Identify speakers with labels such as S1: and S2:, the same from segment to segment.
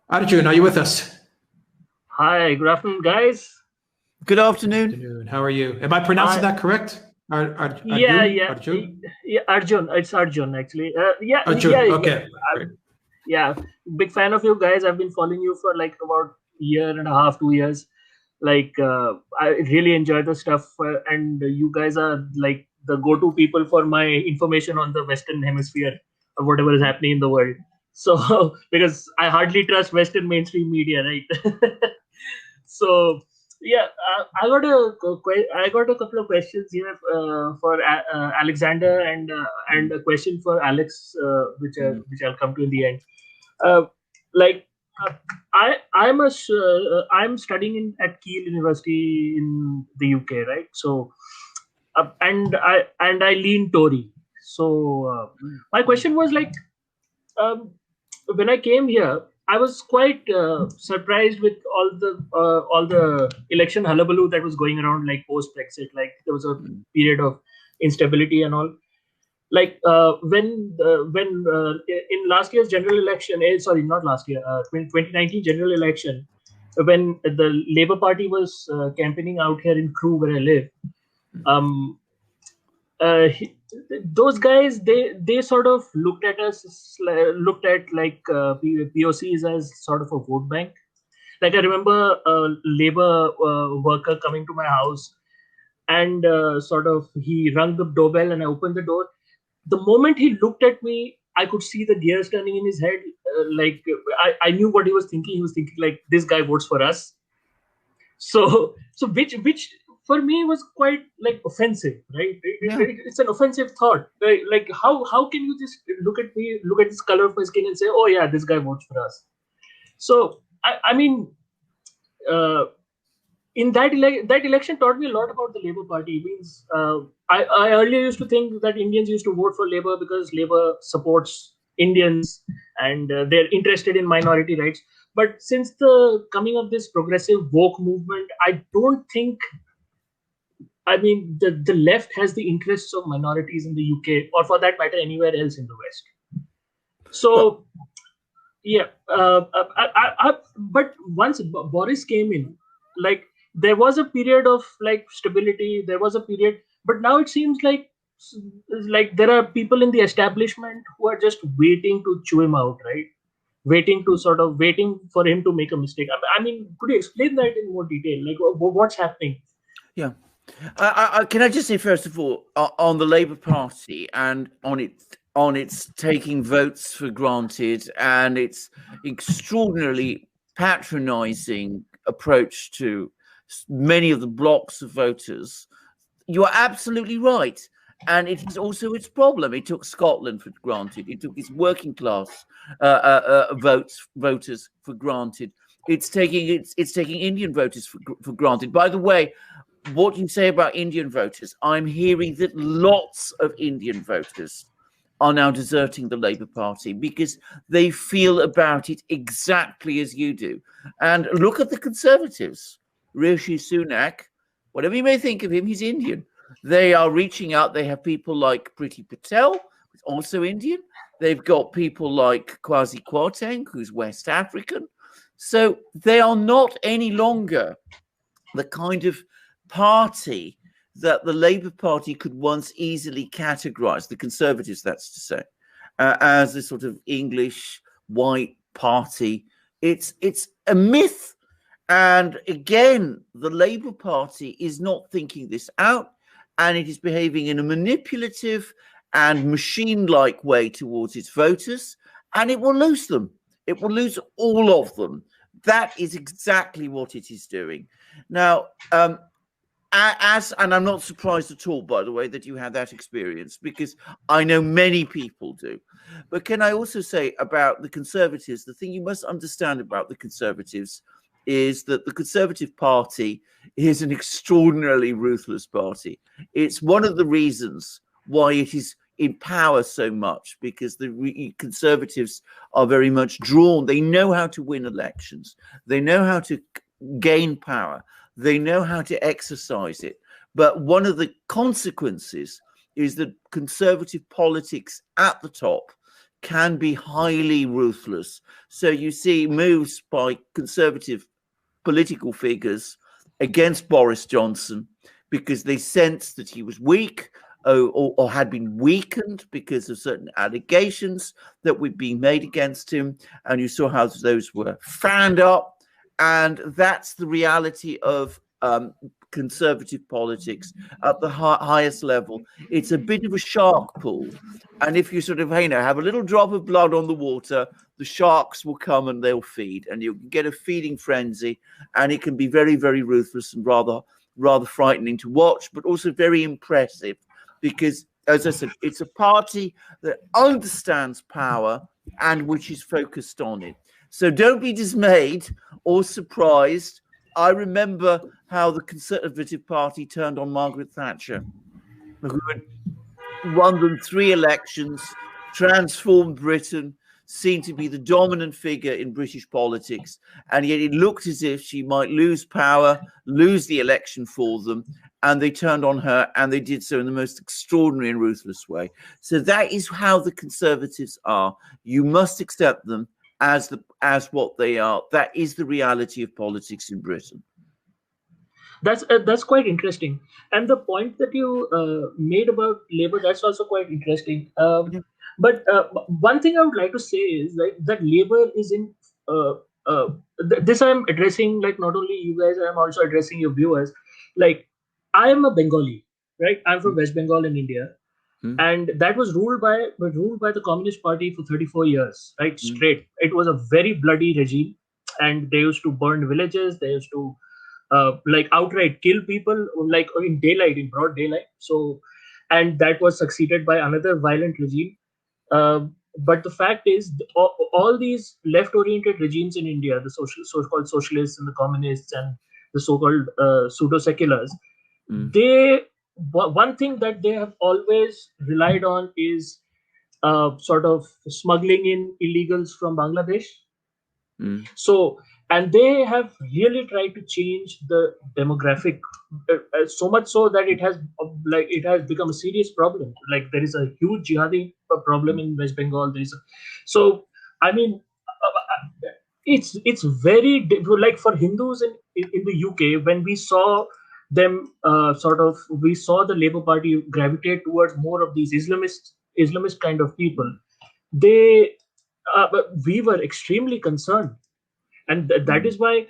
S1: Arjun, are you with us?
S2: Hi, good afternoon, guys.
S3: Good
S1: Good
S3: afternoon.
S1: afternoon. How are you? Am I pronouncing
S2: I
S1: that correct?
S2: yeah,
S1: Arjun?
S2: yeah,
S1: Arjun?
S2: yeah, Arjun. It's Arjun actually.
S1: Arjun. Okay, great.
S2: Yeah. Big fan of you guys. I've been following you for like about year and a half, 2 years. I really enjoy the stuff, and you guys are like the go-to people for my information on the Western Hemisphere or whatever is happening in the world. So because I hardly trust Western mainstream media, right? So yeah, I got a couple of questions here for Alexander and a question for Alex, which I'll come to in the end. Uh, like uh, I'm studying at Kiel University in the UK, right? So and I lean Tory. So my question was like, um, when I came here, I was quite surprised with all the election hullabaloo that was going around, like post Brexit. Like there was a period of instability and all. Like when in last year's general election, sorry, not last year, 2019 general election, when the Labour Party was campaigning out here in Crewe, where I live. Um, uh, he- those guys, they sort of looked at us, looked at like POCs as sort of a vote bank. Like I remember a labor worker coming to my house, and sort of he rung the doorbell and I opened the door. The moment he looked at me, I could see the gears turning in his head. I knew what he was thinking. He was thinking like, this guy votes for us. So which for me was quite like offensive, right?
S3: Yeah.
S2: It's an offensive thought, right? Like how can you just look at me, look at this color of my skin and say, oh yeah, this guy votes for us? So I mean, uh, in that election taught me a lot about the Labour Party. It means I earlier used to think that Indians used to vote for Labour because Labour supports Indians and they're interested in minority rights. But since the coming of this progressive woke movement, I don't think, I mean, the left has the interests of minorities in the UK, or for that matter, anywhere else in the West.
S3: Well,
S2: So yeah, but once Boris came in, like there was a period of like stability. There was a period, but now it seems like there are people in the establishment who are just waiting to chew him out, right? Waiting for him to make a mistake. I mean, could you explain that in more detail? Like, what's happening?
S3: yeah. Can I just say first of all on the Labour Party and on its taking votes for granted and its extraordinarily patronising approach to many of the blocks of voters. You are absolutely right. And it is also its problem. It took Scotland for granted. It took its working class voters for granted. It's taking Indian voters for granted. By the way, what you say about Indian voters, I'm hearing that lots of Indian voters are now deserting the Labour Party because they feel about it exactly as you do. And look at the Conservatives. Rishi Sunak, whatever you may think of him, he's Indian. They are reaching out. They have people like Priti Patel, who's also Indian. They've got people like Kwasi Kwarteng, who's West African. So they are not any longer the kind of party that the Labour Party could once easily categorise, the Conservatives, that's to say, as a sort of English white party. It's a myth. And again, the Labour Party is not thinking this out, and it is behaving in a manipulative and machine-like way towards its voters, and it will lose them. It will lose all of them. That is exactly what it is doing. Now, and I'm not surprised at all, by the way, that you had that experience, because I know many people do. But can I also say about the Conservatives, the thing you must understand about the Conservatives is that the Conservative Party is an extraordinarily ruthless party. It's one of the reasons why it is in power so much, because the Conservatives are very much drawn. They know how to win elections. They know how to gain power. They know how to exercise it. But one of the consequences is that Conservative politics at the top can be highly ruthless. So you see moves by conservative political figures against Boris Johnson because they sensed that he was weak or had been weakened because of certain allegations that were being made against him. And you saw how those were fanned up. And that's the reality of conservative politics at the highest level. It's a bit of a shark pool. And if you sort of, have a little drop of blood on the water, the sharks will come and they'll feed. And you get a feeding frenzy. And it can be very, very ruthless and rather frightening to watch, but also very impressive. Because, as I said, it's a party that understands power and which is focused on it. So don't be dismayed or surprised. I remember how the Conservative Party turned on Margaret Thatcher, who had won them 3 elections, transformed Britain, seemed to be the dominant figure in British politics, and yet it looked as if she might lose power, lose the election for them, and they turned on her, and they did so in the most extraordinary and ruthless way. So that is how the Conservatives are. You must accept them as what they are. That is the reality of politics in Britain.
S2: That's quite interesting, and the point that you made about Labour, that's also quite interesting. But one thing I would like to say is that Labour is in this. I'm addressing not only you guys, I'm also addressing your viewers. I am a Bengali, right? I'm from West Bengal in India, and that was ruled by the Communist Party for 34 years, right? Straight. It was a very bloody regime, and they used to burn villages. They used to outright kill people, in broad daylight. So, and that was succeeded by another violent regime. But the fact is, all these left-oriented regimes in India, the so-called socialists and the communists and the so-called pseudo-seculars, one thing that they have always relied on is sort of smuggling in illegals from Bangladesh. So, and they have really tried to change the demographic so much so that it has become a serious problem. There is a huge jihadi problem in West Bengal. It's very for Hindus in the UK, when we saw them we saw the Labour Party gravitate towards more of these Islamist kind of people. We were extremely concerned. And that is why,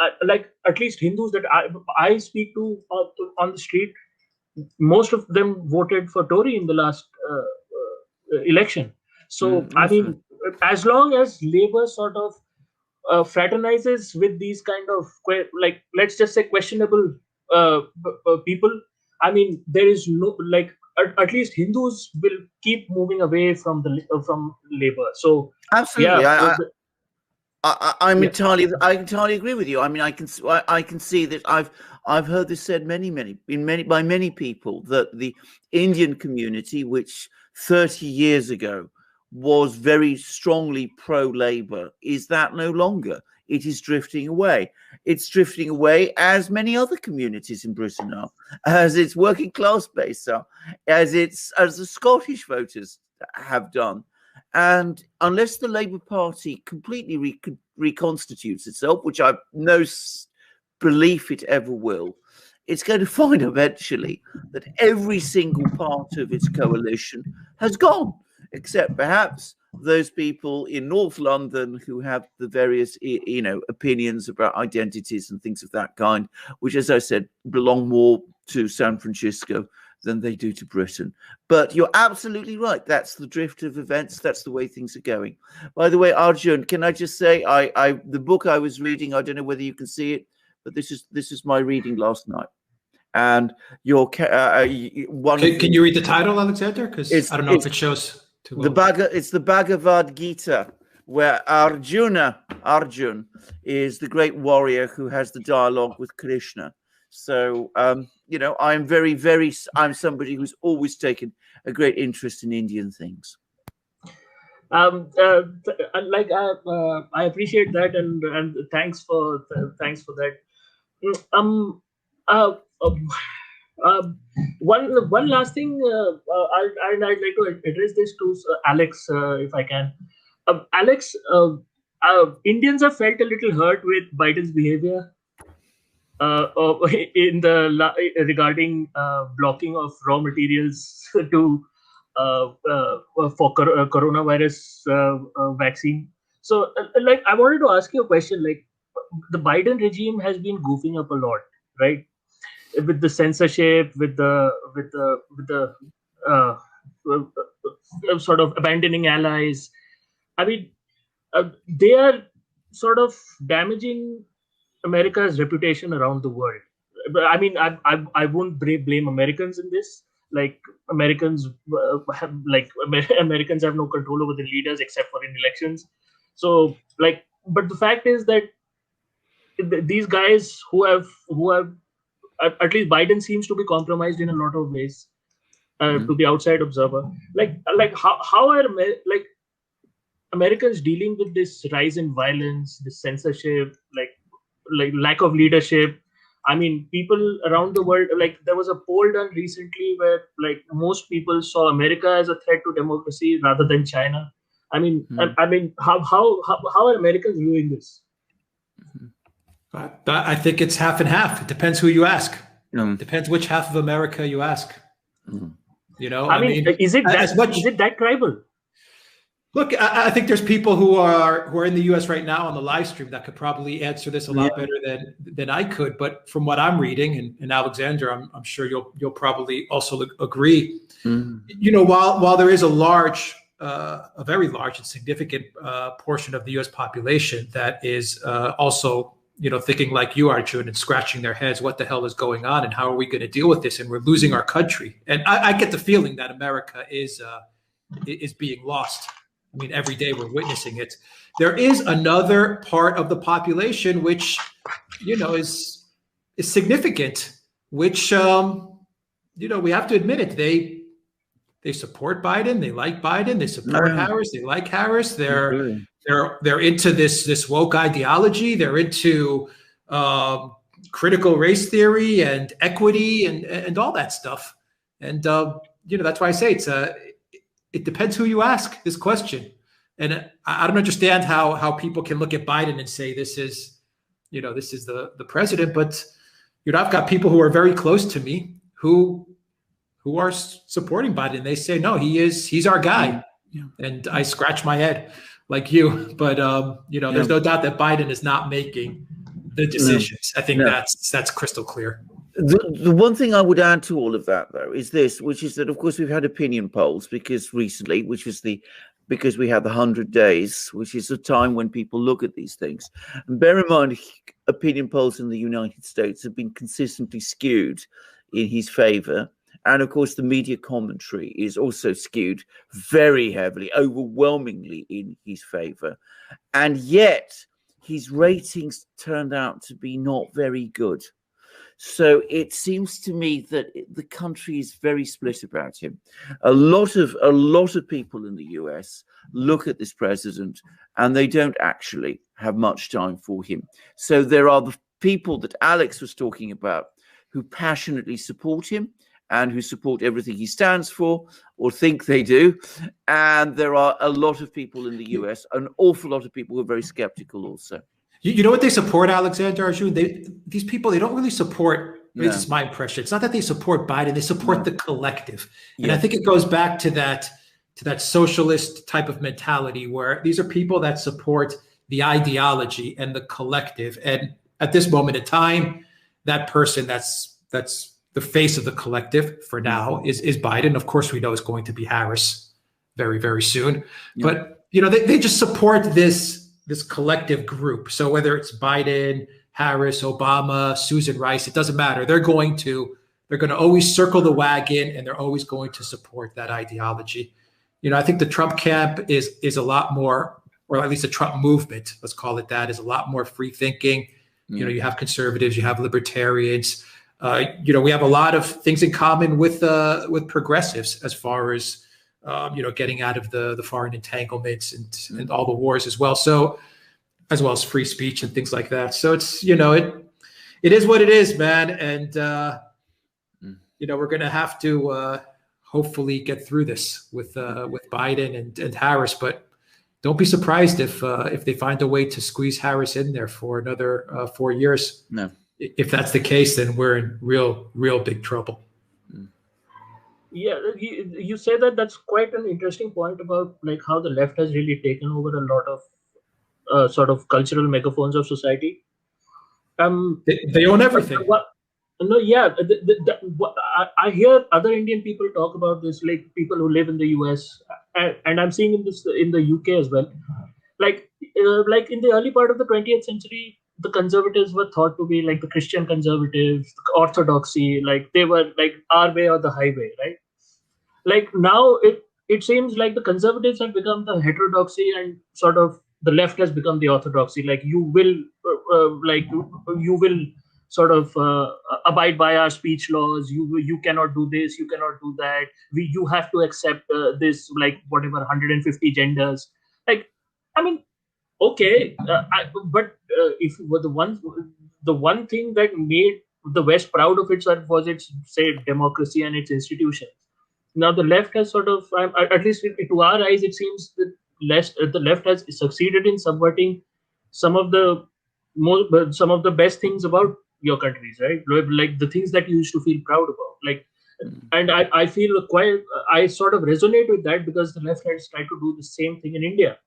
S2: at least Hindus that I speak to on the street, most of them voted for Tory in the last election. So, as long as Labour sort of fraternizes with these kind of, let's just say, questionable people, there is no, at least Hindus will keep moving away from Labour. So,
S3: absolutely. Yeah, I entirely agree with you. I can see that I've heard this said by many people, that the Indian community, which 30 years ago was very strongly pro-Labour, is that no longer. It is drifting away. It's drifting away, as many other communities in Britain are, as its working class base are, as the Scottish voters have done. And unless the Labour Party completely reconstitutes itself, which I have no belief it ever will, it's going to find eventually that every single part of its coalition has gone, except perhaps those people in North London who have the various, opinions about identities and things of that kind, which, as I said, belong more to San Francisco than they do to Britain. But you're absolutely right. That's the drift of events. That's the way things are going. By the way, Arjun, can I just say, the book I was reading, I don't know whether you can see it, but this is my reading last night. And your
S1: Can you read the title, Alexander? Because I don't know if it shows too well.
S3: It's the Bhagavad Gita, where Arjun is the great warrior who has the dialogue with Krishna. So, I'm I'm somebody who's always taken a great interest in Indian things.
S2: I appreciate that, and thanks for that. One last thing, I'd like to address this to Alex, if I can. Alex, Indians have felt a little hurt with Biden's behavior in regarding blocking of raw materials to for coronavirus vaccine. So, like, I wanted to ask you a question. Like, the Biden regime has been goofing up a lot, right? With the censorship, with the sort of abandoning allies. I mean, they are sort of damaging America's reputation around the world. But I mean, I won't blame Americans in this. Like, Americans Americans have no control over the leaders except for in elections. So, like, but the fact is that these guys who have at least Biden seems to be compromised in a lot of ways to the outside observer. Like how are Americans dealing with this rise in violence, this censorship, like lack of leadership? I mean, people around the world, like, there was a poll done recently where, like, most people saw America as a threat to democracy rather than China. I mean, how are Americans viewing this?
S1: I think it's half and half. It depends who you ask. Depends which half of America you ask. You know,
S2: I mean, is it that tribal?
S1: Look, I think there's people who are in the U.S. right now on the live stream that could probably answer this a lot better than I could. But from what I'm reading, and Alexander, I'm sure you'll probably also agree. You know, while there is a very large and significant portion of the U.S. population that is also, you know, thinking like you are, June, and scratching their heads, what the hell is going on, and how are we going to deal with this? And we're losing our country. And I get the feeling that America is being lost. I mean, every day we're witnessing it. There is another part of the population which, you know, is significant, which, you know, we have to admit it. They support Biden. They like Biden. They support Harris. They like Harris. They're into this woke ideology. They're into critical race theory and equity and all that stuff. And you know, that's why I say it depends who you ask this question. And I don't understand how people can look at Biden and say this is the president. But, you know, I've got people who are very close to me who are supporting Biden. They say, no, he's our guy. Yeah. And I scratch my head like you. But, you know, there's no doubt that Biden is not making the decisions. I think that's crystal clear.
S3: The one thing I would add to all of that, though, is this, which is that, of course, we've had opinion polls because we have the 100 days, which is a time when people look at these things. And bear in mind, opinion polls in the United States have been consistently skewed in his favor. And, of course, the media commentary is also skewed very heavily, overwhelmingly in his favor. And yet his ratings turned out to be not very good. So it seems to me that the country is very split about him. A lot of people in the US look at this president and they don't actually have much time for him. So there are the people that Alex was talking about who passionately support him and who support everything he stands for or think they do. And there are a lot of people in the US, an awful lot of people who are very skeptical also.
S1: You know what they support, Alexander Arjun? These people, they don't really support, this is my impression. It's not that they support Biden, they support the collective. And I think it goes back to that socialist type of mentality where these are people that support the ideology and the collective. And at this moment in time, that person that's the face of the collective for now is Biden. Of course, we know it's going to be Harris very, very soon. Yeah. But, you know, they just support this collective group. So whether it's Biden, Harris, Obama, Susan Rice, it doesn't matter. They're going to always circle the wagon and they're always going to support that ideology. You know, I think the Trump camp is a lot more, or at least the Trump movement, let's call it that, is a lot more free thinking. You know, you have conservatives, you have libertarians. You know, we have a lot of things in common with progressives as far as you know, getting out of the foreign entanglements and all the wars as well. So, as well as free speech and things like that. So it's, you know, it is what it is, man. And we're going to have to hopefully get through this with Biden and Harris. But don't be surprised if they find a way to squeeze Harris in there for another 4 years.
S3: No.
S1: If that's the case, then we're in real big trouble.
S2: Yeah, you say that. That's quite an interesting point about like how the left has really taken over a lot of sort of cultural megaphones of society.
S1: They own everything.
S2: No, yeah, I hear other Indian people talk about this, like people who live in the US, and I'm seeing in the UK as well. Like in the early part of the 20th century, the conservatives were thought to be like the Christian conservatives, the orthodoxy, like they were like our way or the highway, right? Like now it seems like the conservatives have become the heterodoxy and sort of the left has become the orthodoxy. Like you will sort of abide by our speech laws. You cannot do this, you cannot do that. You have to accept this, like whatever 150 genders. Like, I mean, okay, but if the one thing that made the West proud of itself was its, say, democracy and its institutions. Now the left has sort of, at least to our eyes, it seems that the left has succeeded in subverting some of the best things about your countries, right? Like the things that you used to feel proud about. Like, and I feel I sort of resonate with that because the left has tried to do the same thing in India.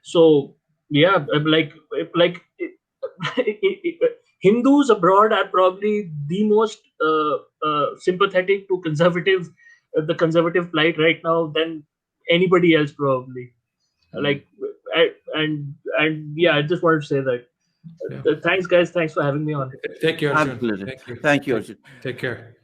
S2: So yeah, like Hindus abroad are probably the most sympathetic to the conservative plight right now than anybody else probably. Like, and yeah, I just wanted to say that.
S1: Yeah.
S2: Thanks, guys. Thanks for having me on.
S1: Thank you, Arjun.
S3: Absolutely.
S1: Thank you.
S3: Thank you, Arjun.
S1: Take care.